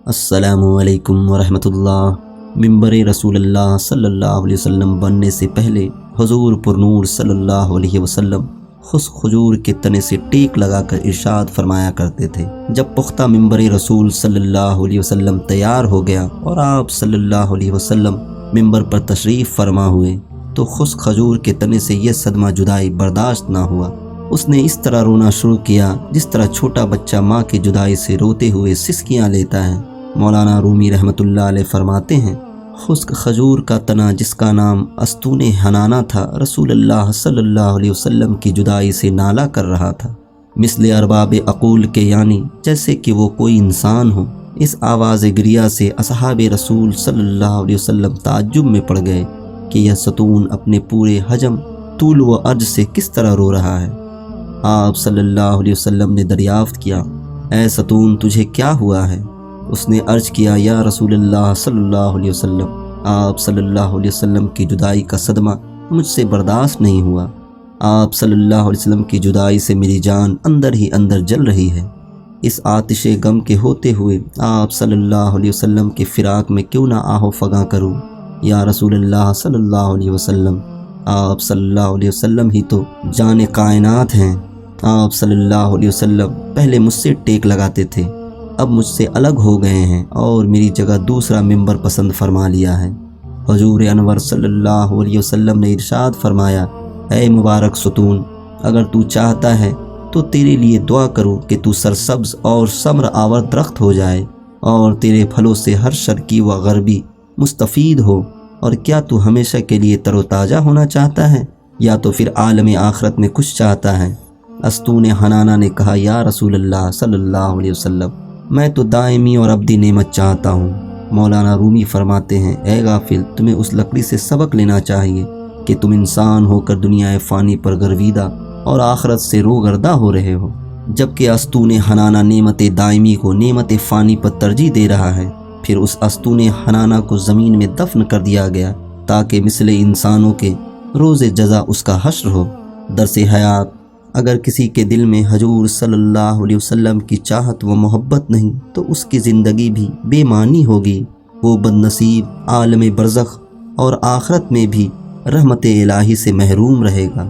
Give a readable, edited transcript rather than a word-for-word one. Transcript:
السلام علیکم ورحمۃ اللہ۔ ممبر رسول اللہ صلی اللہ علیہ وسلم بننے سے پہلے حضور پر نور صلی اللہ علیہ وسلم خشک کھجور کے تنے سے ٹیک لگا کر ارشاد فرمایا کرتے تھے۔ جب پختہ ممبر رسول صلی اللہ علیہ وسلم تیار ہو گیا اور آپ صلی اللہ علیہ وسلم ممبر پر تشریف فرما ہوئے تو خشک کھجور کے تنے سے یہ صدمہ جدائی برداشت نہ ہوا۔ اس نے اس طرح رونا شروع کیا جس طرح چھوٹا بچہ ماں کی جدائی سے روتے ہوئے سسکیاں لیتا ہے۔ مولانا رومی رحمۃ اللہ علیہ فرماتے ہیں، خشک کھجور کا تنا جس کا نام استون حنانہ تھا، رسول اللہ صلی اللہ علیہ وسلم کی جدائی سے نالہ کر رہا تھا، مثل ارباب عقول کے، یعنی جیسے کہ وہ کوئی انسان ہو۔ اس آواز گریہ سے اصحاب رسول صلی اللہ علیہ وسلم تعجب میں پڑ گئے کہ یہ ستون اپنے پورے حجم، طول و عرض سے کس طرح رو رہا ہے۔ آپ صلی اللہ علیہ وسلم نے دریافت کیا، اے ستون تجھے کیا ہوا ہے؟ اس نے عرض کیا، یا رسول اللہ صلی اللہ علیہ وسلم، آپ صلی اللہ علیہ وسلم کی جدائی کا صدمہ مجھ سے برداشت نہیں ہوا۔ آپ صلی اللہ علیہ وسلم کی جدائی سے میری جان اندر ہی اندر جل رہی ہے۔ اس آتش غم کے ہوتے ہوئے آپ صلی اللہ علیہ وسلم کے فراق میں کیوں نہ آہو فگاں کروں؟ یا رسول اللہ صلی اللہ علیہ وسلم، آپ صلی اللہ علیہ وسلم ہی تو جان کائنات ہیں۔ آپ صلی اللہ علیہ وسلم پہلے مجھ سے ٹیک لگاتے تھے، اب مجھ سے الگ ہو گئے ہیں اور میری جگہ دوسرا ممبر پسند فرما لیا ہے۔ حضور انور صلی اللہ علیہ وسلم نے ارشاد فرمایا، اے مبارک ستون، اگر تو چاہتا ہے تو تیرے لیے دعا کروں کہ تو سرسبز اور ثمر آور درخت ہو جائے اور تیرے پھلوں سے ہر شرقی و غربی مستفید ہو۔ اور کیا تو ہمیشہ کے لیے تر و تازہ ہونا چاہتا ہے یا تو پھر عالم آخرت میں کچھ چاہتا ہے؟ استون حنانہ نے کہا، یا رسول اللہ صلی اللہ علیہ وسلم، میں تو دائمی اور ابدی نعمت چاہتا ہوں۔ مولانا رومی فرماتے ہیں، اے غافل، تمہیں اس لکڑی سے سبق لینا چاہیے کہ تم انسان ہو کر دنیا فانی پر گرویدہ اور آخرت سے روگردہ ہو رہے ہو، جبکہ استون حنانہ نعمت دائمی کو نعمت فانی پر ترجیح دے رہا ہے۔ پھر اس استون حنانہ کو زمین میں دفن کر دیا گیا تاکہ مثل انسانوں کے روز جزا اس کا حشر ہو۔ درس حیات، اگر کسی کے دل میں حضور صلی اللہ علیہ وسلم کی چاہت و محبت نہیں تو اس کی زندگی بھی بے معنی ہوگی، وہ بد نصیب عالم برزخ اور آخرت میں بھی رحمت الہی سے محروم رہے گا۔